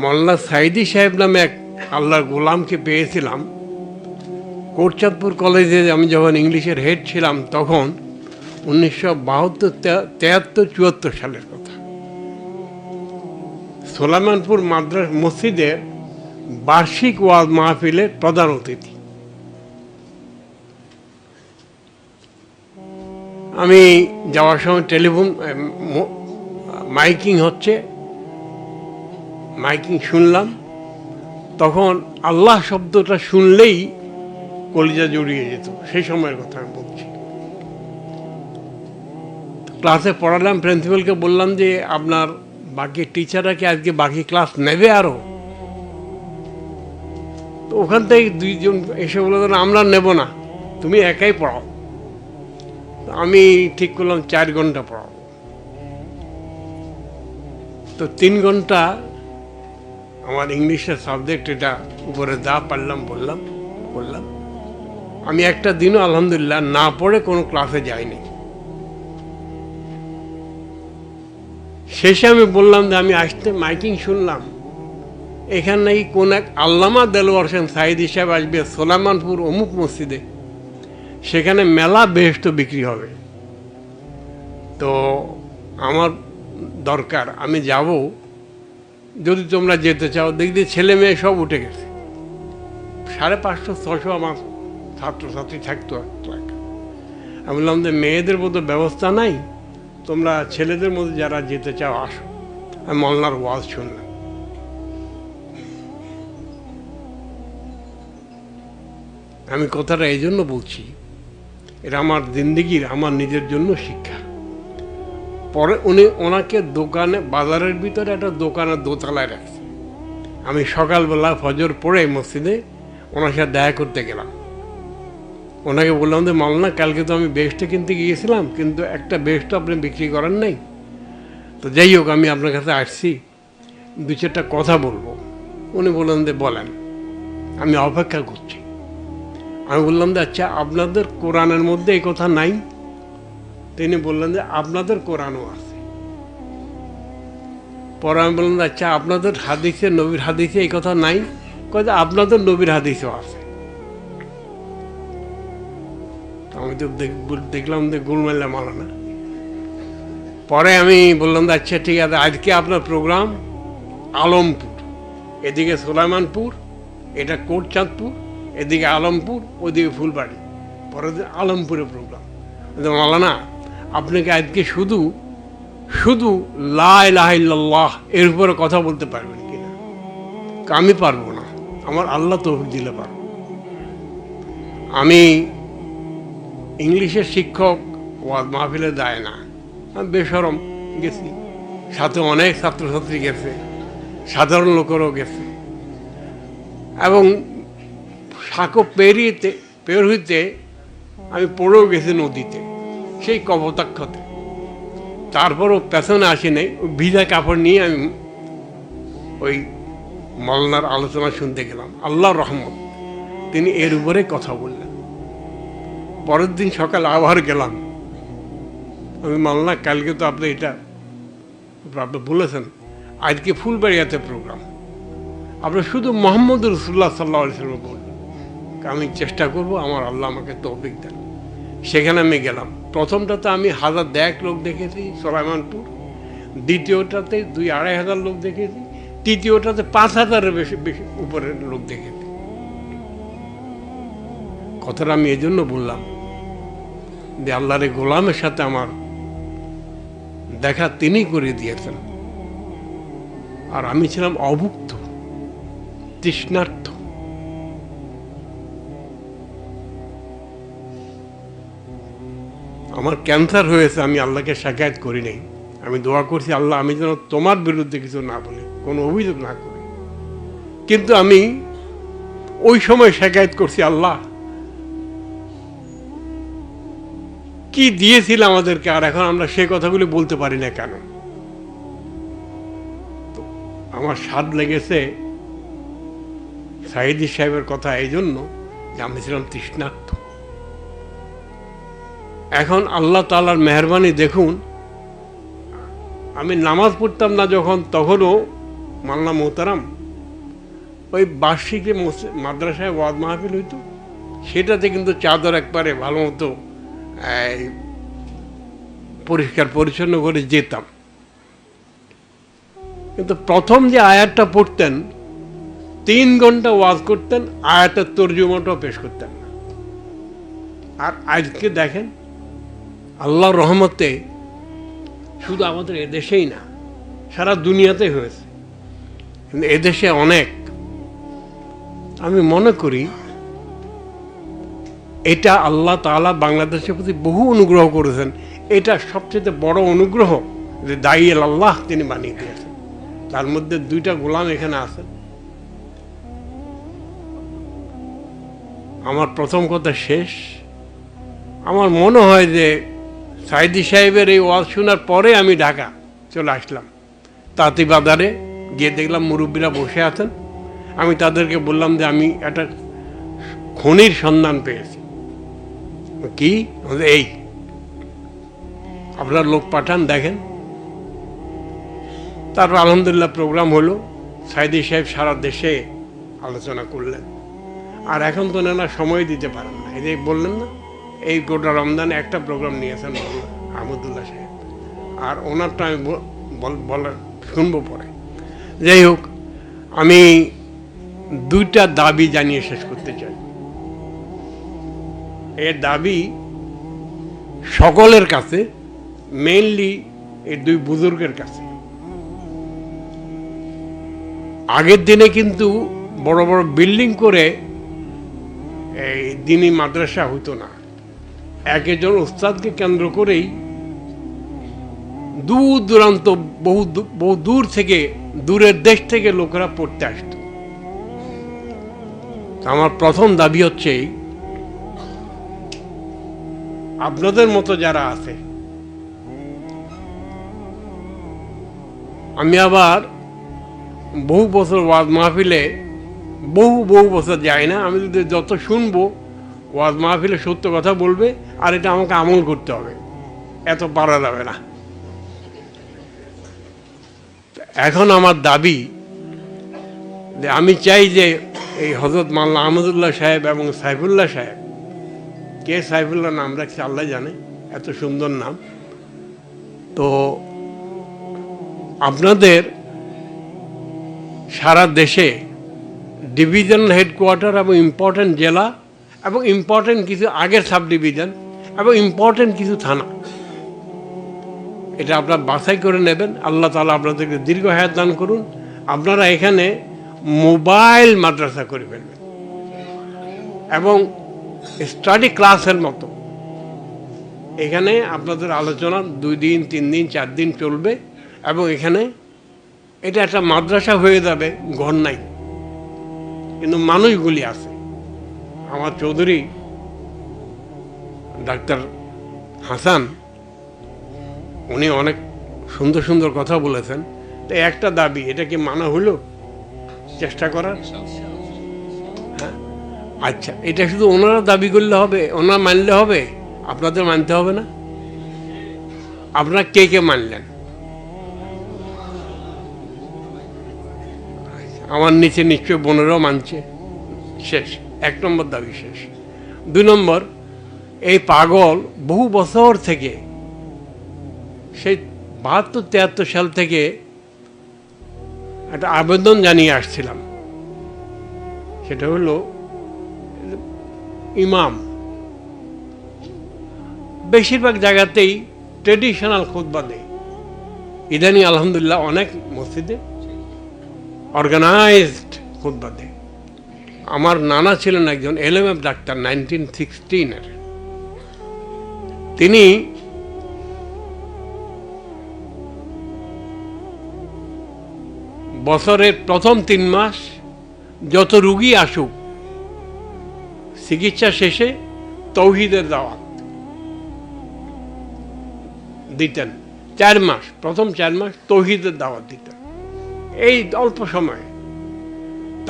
মোল্লা সাইদি সাহেব নামে এক আল্লাহর গোলামকে পেয়েছিলাম কোটচাঁদপুর কলেজে। আমি যখন ইংলিশের হেড ছিলাম তখন 1972, 73, 74 সালের কথা। সোলাইমানপুর মাদ্রাস মসজিদের বার্ষিক ওয়াজ মাহফিলের প্রধান অতিথি। আমি যাওয়ার সময় টেলিফোন মাইকিং হচ্ছে, মাইকিং শুনলাম। তখন আল্লাহ শব্দটা শুনলেই কলিজা জড়িয়ে যেত, সেই সময়ের কথা আমি বলছি। ক্লাসে পড়ালাম, প্রিন্সিপালকে বললাম যে আপনার বাকি টিচাররা কি আজকে বাকি ক্লাস নেবে আরও? তো ওখান থেকে দুইজন এসে বলল আমরা নেব না, তুমি একাই পড়াও। আমি ঠিক করলাম 4 ঘন্টা পড়াবো। তো 3 ঘন্টা আমার ইংলিশের সাবজেক্ট এটা উপরে যা পারলাম বললাম। আমি একটা দিনও আলহামদুলিল্লাহ না পড়ে কোনো ক্লাসে যাইনি। শেষে আমি বললাম যে আমি আসতে মাইকিং শুনলাম এখানে নাকি কোন এক আল্লামা দেলোয়ার হোসেন সাইদি সাহেব আসবে সোলাইমানপুর অমুক মসজিদে, সেখানে মেলা বেহেশত বিক্রি হবে। তো আমার দরকার, আমি যাব, যদি তোমরা যেতে চাও। দেখি ছেলে মেয়ে সব উঠে গেছে, 550-600 আমার ছাত্রছাত্রী থাকতো। আমি বললাম যে মেয়েদের মতো ব্যবস্থা নাই, তোমরা ছেলেদের মধ্যে যারা যেতে চাও আসো। আমি মোল্লার ওয়াজ শুনলাম। আমি কথাটা এই জন্য বলছি, এটা আমার জিন্দেগির, আমার নিজের জন্য শিক্ষা। পরে ওনাকে দোকানে, বাজারের ভিতরে একটা দোকানের দোতলায় রাখছে। আমি সকালবেলা ফজর পড়ে মসজিদে ওনার সাথে দেখা করতে গেলাম। ওনাকে বললাম যে মাওলানা, কালকে তো আমি বেস্টে কিনতে গিয়েছিলাম, কিন্তু একটা বেস্ট তো আপনি বিক্রি করেন নাই। তো যাই হোক, আমি আপনার কাছে আসছি, 2-4টা কথা বলবো। উনি বললেন যে বলেন, আমি অপেক্ষা করছি। আমি বললাম যে আচ্ছা, আপনাদের কোরআনের মধ্যে এই কথা নাই? তিনি বললেন যে আপনাদের কোরআনও আছে। পরে আমি বললাম আচ্ছা, আপনাদের হাদিসে, নবীর হাদিসে এই কথা নাই? কয় যে আপনাদের নবীর হাদিসেও আছে। আমি তো দেখলাম যে গোলমেলা মালানা। পরে আমি বললাম যে আচ্ছা ঠিক আছে, আজকে আপনার প্রোগ্রাম আলমপুর, এদিকে সোলাইমানপুর, এটা কোটচাঁদপুর, এদিকে আলমপুর, ওদিকে ফুলবাড়ি। পরে আলমপুরে প্রোগ্রাম। মালানা, আপনাকে আজকে শুধু শুধু লা ইলাহা ইল্লাল্লাহ এর উপরে কথা বলতে পারবেন কিনা? আমি পারবো না, আমার আল্লাহ তৌফিক দিলে পারবো। আমি ইংলিশের শিক্ষক, ওয়াজ মাহফিলে যায় না, আমি বেশরম গেছি, সাথে অনেক ছাত্রছাত্রী গেছে, সাধারণ লোকেরও গেছে, এবং সাঁকো পের হইতে আমি পড়েও গেছি নদীতে, সেই কপোতাক্ষতে। তারপরও পেছনে আসি নাই, ওই ভিজা কাপড় নিয়ে আমি ওই মওলানার আলোচনা শুনতে গেলাম। আল্লাহর রহমত, তিনি এর উপরে কথা বললেন। পরের দিন সকাল আবার গেলাম। আমি মাওলানা, কালকে তো আপনি এটা আপনি বলেছেন, আজকে ফুলবাড়িয়াতে প্রোগ্রাম, আপনি শুধু মোহাম্মদ রসুল্লাহ সাল্লাল্লাহু আলাইহি ওয়াসাল্লাম বললেন। আমি চেষ্টা করব, আমার আল্লাহ আমাকে তৌফিক দেন। সেখানে আমি গেলাম। প্রথমটাতে আমি 1000 লোক দেখেছি সোলাইমানপুর, দ্বিতীয়টাতে 2-2.5 হাজার লোক দেখেছি, তৃতীয়টাতে 5000-এর বেশি উপরের লোক দেখেছি। কথাটা আমি এই জন্য বললাম যে আল্লাহর গোলামের সাথে আমার দেখা তিনি করে দিয়েছেন, আর আমি ছিলাম অভুক্ত, তৃষ্ণার্থ। আমার ক্যান্সার হয়েছে, আমি আল্লাহকে শিকায়ত করি নাই। আমি দোয়া করছি, আল্লাহ আমি যেন তোমার বিরুদ্ধে কিছু না বলি, কোনো অভিযোগ না করি। কিন্তু আমি ওই সময় শিকায়ত করছি, আল্লাহ কি দিয়েছিল আমাদেরকে, আর এখন আমরা সে কথাগুলি বলতে পারি না কেন? আমার স্বাদ লেগেছে সাইদি সাহেবের কথা এই জন্য যে আমি ছিলাম তৃষ্ণার্থ। এখন আল্লাহ তাআলার মেহেরবানি দেখুন, আমি নামাজ পড়তাম না যখন, তখনও মাল্লা মোহতারাম, ওই বার্ষিকী মাদ্রাসায় ওয়াজ মাহফিল হইতো, সেটাতে কিন্তু চাদর একবারে ভালো মতো পরিষ্কার পরিচ্ছন্ন করে যেতাম। কিন্তু প্রথম যে আয়াতটা পড়তেন, 3 ঘন্টা ওয়াজ করতেন, আয়াতের তর্জমাটাও পেশ করতেন না। আর আজকে দেখেন আল্লাহর রহমতে শুধু আমাদের এদেশেই না, সারা দুনিয়াতে হয়েছে। কিন্তু এদেশে অনেক, আমি মনে করি এটা আল্লাহ তাআলা বাংলাদেশের প্রতি বহু অনুগ্রহ করেছেন। এটা সবচেয়ে বড় অনুগ্রহ যে দায়ী আল্লাহ তিনি বানিয়ে দিয়েছেন। তার মধ্যে 2টা গোলাম এখানে আছেন। আমার প্রথম কথা শেষ। আমার মনে হয় যে সাইদি সাহেবের এই ওয়াজ শোনার পরে আমি ঢাকা চলে আসলাম। তাঁতি বাজারে গিয়ে দেখলাম মুরব্বীরা বসে আছেন। আমি তাদেরকে বললাম যে আমি একটা খনির সন্ধান পেয়েছি। কি? এই আপনার লোক পাঠান, দেখেন। তারপর আলহামদুলিল্লাহ প্রোগ্রাম হলো। সাইদি সাহেব সারা দেশে আলোচনা করলেন। আর এখন তো না সময় দিতে পারেন না। এই যে বললেন না, এই গোটা রমজানে একটা প্রোগ্রাম নিয়েছেন আহমদুল্লাহ সাহেব, আর ওনারটা আমি বলার শুনবো পরে। যাই হোক, আমি 2টা দাবি জানিয়ে শেষ করতে চাই। এর দাবি সকলের কাছে, মেইনলি এই 2 বুজুর্গের কাছে। আগের দিনে কিন্তু বড় বড় বিল্ডিং করে এই দিনী মাদ্রাসা হইতো না। একজন উস্তাদকে কেন্দ্র করেই দূর দূরান্ত বহু দূর থেকে, দূরের দেশ থেকে লোকেরা পড়তে আসতো। আমার প্রথম দাবি হচ্ছে আপনাদের মতো যারা আছে, আমি আবার বহু বছর ওয়াজ মাহফিলে বহু বছর যাই না। আমি যদি যত শুনবো, ওয়াজ মাহফিলে সত্য কথা বলবে, আর এটা আমাকে আমল করতে হবে, এত পারা যাবে না। এখন আমার দাবি যে আমি চাই যে এই হযরত মাওলানা আহমদুল্লাহ সাহেব এবং সাইফুল্লাহ সাহেব, কে সাইফুল্লাহ নাম রাখছে আল্লাহ জানে, এত সুন্দর নাম। তো আপনাদের সারা দেশে ডিভিশনাল হেডকোয়ার্টার এবং ইম্পর্টেন্ট জেলা এবং ইম্পর্টেন্ট কিছু আগের সাব ডিভিশন এবং ইম্পর্টেন্ট কিছু থানা, এটা আপনারা বাছাই করে নেবেন। আল্লাহ তাআলা আপনাদেরকে দীর্ঘ হায়াত দান করুন। আপনারা এখানে মোবাইল মাদ্রাসা করে ফেলবেন এবং স্টাডি ক্লাসের মতো এখানে আপনাদের আলোচনা 2 দিন 3 দিন 4 দিন চলবে এবং এখানে এটা একটা মাদ্রাসা হয়ে যাবে। ঘর নাই, কিন্তু মানুষগুলি আছে। আমার চৌধুরী ডাক্তার হাসান, উনি অনেক সুন্দর সুন্দর কথা বলেছেন। তো একটা দাবি, এটা কি মানা হলো চেষ্টা করার? হ্যাঁ, আচ্ছা, এটা শুধু ওনারা দাবি করলে হবে, ওনারা মানলে হবে, আপনাদের মানতে হবে না? আপনারা কে কে মানলেন? আমার নিচে নিশ্চয় বোনেরাও মানছে। শেষ, 1 নম্বর দাবি শেষ। 2 নম্বর, এই পাগল বহু বছর থেকে, সেই 72-73 সাল থেকে একটা আবেদন জানিয়ে আসছিলাম। সেটা হলো ইমাম বেশিরভাগ জায়গাতেই ট্রেডিশনাল খুতবা দেয়। ইদানিং আলহামদুলিল্লাহ অনেক মসজিদে অর্গানাইজড খুতবা দেয়। আমার নানা ছিলেন একজন LMF ডাক্তার 1916-এর। তিনি বছরের প্রথম 3 মাস যত রুগী আসুক, চিকিৎসা শেষে তৌহিদের দাওয়াত দিতেন। 4 মাস, প্রথম 4 মাস তৌহিদের দাওয়াত দিতেন এই অল্প সময়ে।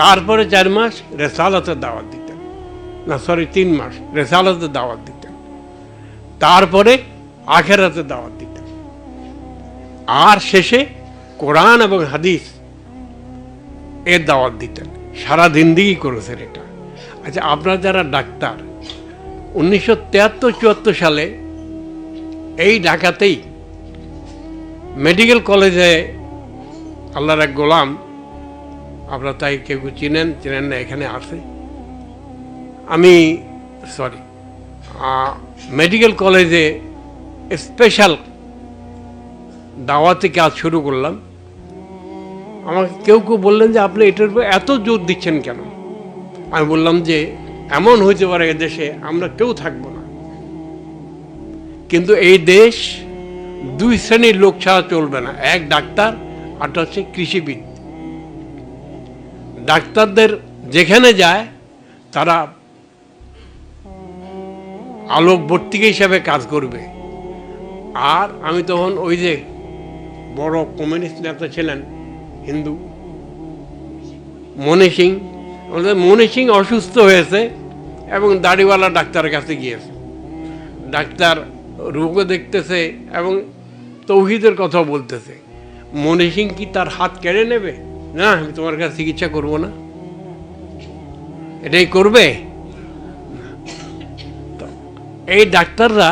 তারপরে 4 মাস রেসালাতের দাওয়াত দিতেন, না সরি 3 মাস রেসালাতের দাওয়াত দিতেন। তারপরে আখেরাতের দাওয়াত দিতেন। আর শেষে কোরআন এবং হাদিস এর দাওয়াত দিতেন, সারা জিন্দেগি করেছেন এটা। আচ্ছা, আপনারা যারা ডাক্তার, 1973-74 সালে এই ঢাকাতেই মেডিকেল কলেজে আল্লাহর এক গোলাম, আপনারা তাই কেউ চিনেন চিনেন না, এখানে আছে, আমি মেডিকেল কলেজে স্পেশাল দাওয়াতি কাজ শুরু করলাম। আমাকে কেউ কেউ বললেন যে আপনি এটার উপর এত জোর দিচ্ছেন কেন? আমি বললাম যে এমন হইতে পারে দেশে আমরা কেউ থাকবো না, কিন্তু এই দেশ দুই শ্রেণীর লোক ছাড়া চলবে না, এক ডাক্তার আর হচ্ছে কৃষিবিদ। ডাক্তারদের যেখানে যায় তারা আলোকবর্তিকা হিসাবে কাজ করবে। আর আমি তখন ওই যে বড় কমিউনিস্ট নেতা ছিলেন হিন্দু, মনি সিং, মনি সিং অসুস্থ হয়েছে এবং দাড়িওয়ালা ডাক্তারের কাছে গিয়েছে। ডাক্তার রোগও দেখতেছে এবং তৌহিদের কথা বলতেছে। মনি সিং কি তার হাত কেড়ে নেবে? না, আমি তোমার কাছে চিকিৎসা করব না, এটাই করবে। এই ডাক্তাররা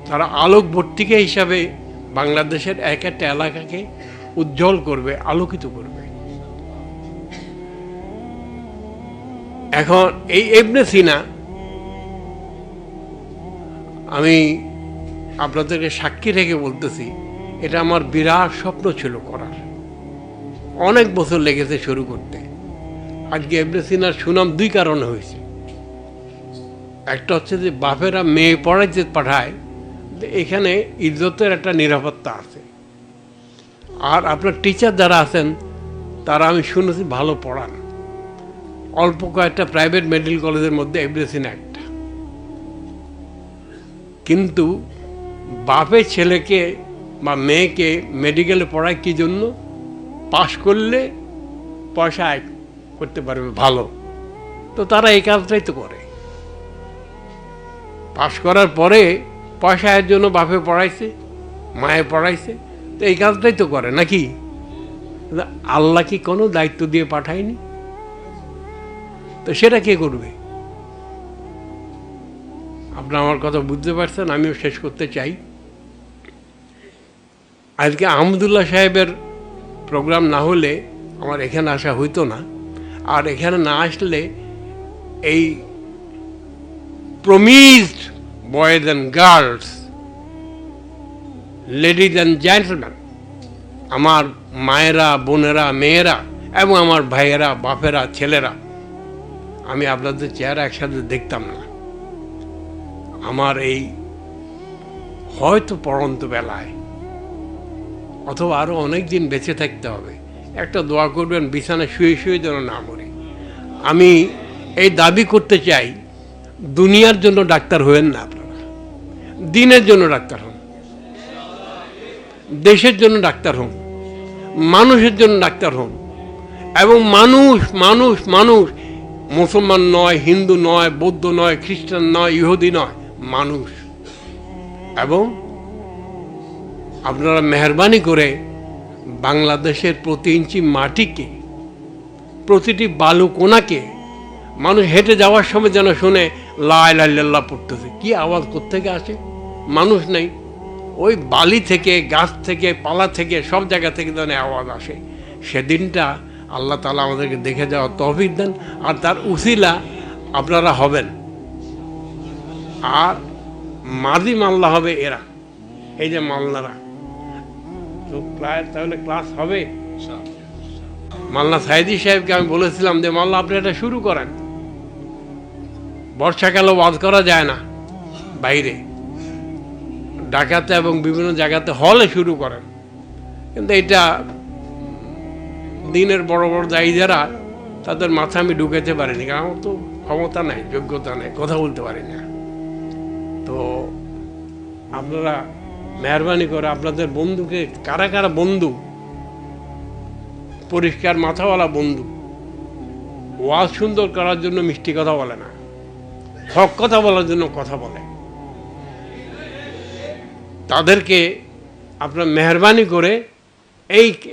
তারা আলোকবর্তিকা হিসাবে বাংলাদেশের এক একটা এলাকাকে উজ্জ্বল করবে, আলোকিত করবে। এখন এই ইবনে সিনা আমি আপনাদেরকে সাক্ষী রেখে বলতেছি, এটা আমার বিরাট স্বপ্ন ছিল করার, অনেক বছর লেগেছে শুরু করতে। আজকে ইবনে সিনার সুনাম দুই কারণে হয়েছে। একটা হচ্ছে যে বাপেরা মেয়ে পড়াইতে পাঠায়, এখানে ইজ্জতের একটা নিরাপত্তা আছে। আর আপনার টিচার যারা আছেন তারা আমি শুনেছি ভালো পড়ান। অল্প কয়েকটা প্রাইভেট মেডিকেল কলেজের মধ্যে ইবনে সিনা একটা। কিন্তু বাপের ছেলেকে বা মেয়েকে মেডিকেলে পড়ায় কি জন্য? পাশ করলে পয়সা আয় করতে পারবে ভালো, তো তারা এই কাজটাই তো করে। পাশ করার পরে পয়সা আয়ের জন্য বাপে পড়াইছে, মায়ে পড়াইছে, তো এই কাজটাই তো করে নাকি? আল্লাহ কি কোনো দায়িত্ব দিয়ে পাঠায়নি? তো সেটা কে করবে? আপনারা আমার কথা বুঝতে পারছেন, আমিও শেষ করতে চাই। আজকে আহমদুল্লাহ সাহেবের প্রোগ্রাম না হলে আমার এখানে আসা হইতো না। আর এখানে না আসলে এই promised boys and girls, ladies and gentleman, আমার মায়েরা, বোনেরা, মেয়েরা এবং আমার ভাইয়েরা, বাপেরা, ছেলেরা, আমি আপনাদের চেহারা একসাথে দেখতাম না। আমার এই হয়তো পড়ন্ত বেলায় অথবা আরো অনেক দিন বেঁচে থাকতে হবে, একটা দোয়া করবেন বিছানায় শুয়ে শুয়ে যেন না মরে। আমি এই দাবি করতে চাই, দুনিয়ার জন্য ডাক্তার হবেন না আপনারা, দিনের জন্য ডাক্তার হন, দেশের জন্য ডাক্তার হন, মানুষের জন্য ডাক্তার হন। এবং মানুষ মানুষ মানুষ, মুসলমান নয়, হিন্দু নয়, বৌদ্ধ নয়, খ্রিস্টান নয়, ইহুদি নয়, মানুষ। এবং আপনারা মেহরবানি করে বাংলাদেশের প্রতি ইঞ্চি মাটিকে, প্রতিটি বালু কোনাকে মানুষ হেঁটে যাওয়ার সময় যেন শুনে লা ইলাহা ইল্লাল্লাহ পড়তেছে। কি আওয়াজ কোত্থেকে আসে? মানুষ নেই, ওই বালি থেকে, গাছ থেকে, পালা থেকে, সব জায়গা থেকে যেন আওয়াজ আসে। সেদিনটা আল্লাহ তাআলা আমাদেরকে দেখে যাওয়ার তৌফিক দেন, আর তার উসিলা আপনারা হবেন। আর মাদি মাল্লা হবে এরা, এই যে মাল্লারা। তো তাহলে ক্লাস হবে। মাল্লা সাইদি সাহেবকে আমি বলেছিলাম যে মাল্লা আপনি এটা শুরু করেন, বর্ষাকালে ওয়াজ করা যায় না বাইরে, ঢাকাতে এবং বিভিন্ন জায়গাতে হলে শুরু করেন। কিন্তু এটা দিনের বড় বড় দায়ী যারা, তাদের মাথা আমি ঢুকাতে পারিনি, কারণ আমার তো ক্ষমতা নাই, যোগ্যতা নেই, কথা বলতে পারি না। তো আপনারা মেহরবানি করে আপনাদের বন্ধুকে, কারা কারা বন্ধু, পরিষ্কার মাথাওয়ালা বন্ধু, ওয়াজ সুন্দর করার জন্য মিষ্টি কথা বলে না, হক কথা বলার জন্য কথা বলে, তাদেরকে আপনার মেহরবানি করে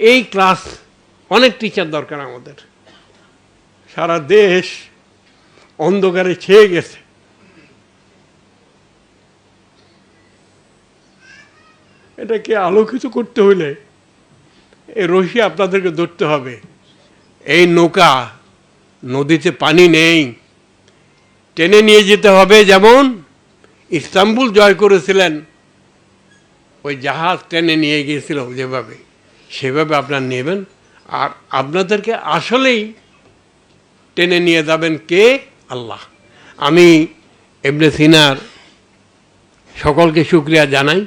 এই ক্লাস অনেক টিচার দরকার আমাদের। সারা দেশ অন্ধকারে ছেয়ে গেছে। এটাকে আলোকিত করতে হলে এই রশি আপনাদেরকে ধরতে হবে। এই নৌকা, নদীতে পানি নেই, টেনে নিয়ে যেতে হবে। যেমন ইস্তাম্বুল জয় করেছিলেন, ওই জাহাজ টেনে নিয়ে গিয়েছিল যেভাবে, সেভাবে আপনারা নেবেন। আর আপনাদেরকে আসলেই টেনে নিয়ে যাবেন কে? আল্লাহ। আমি ইবনে সিনার সকলকে শুকরিয়া জানাই।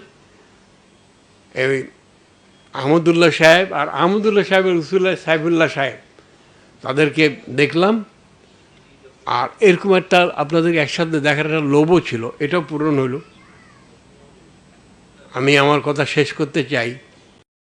এই আহমদুল্লাহ সাহেব আর আহমদুল্লাহ সাহেবের রসুল্লাহ সাইফুল্লাহ সাহেব, তাদেরকে দেখলাম। আর এরকম একটা আপনাদেরকে একসাথে দেখার একটা লোভও ছিল, এটাও পূরণ হলো। আমি আমার কথা শেষ করতে চাই।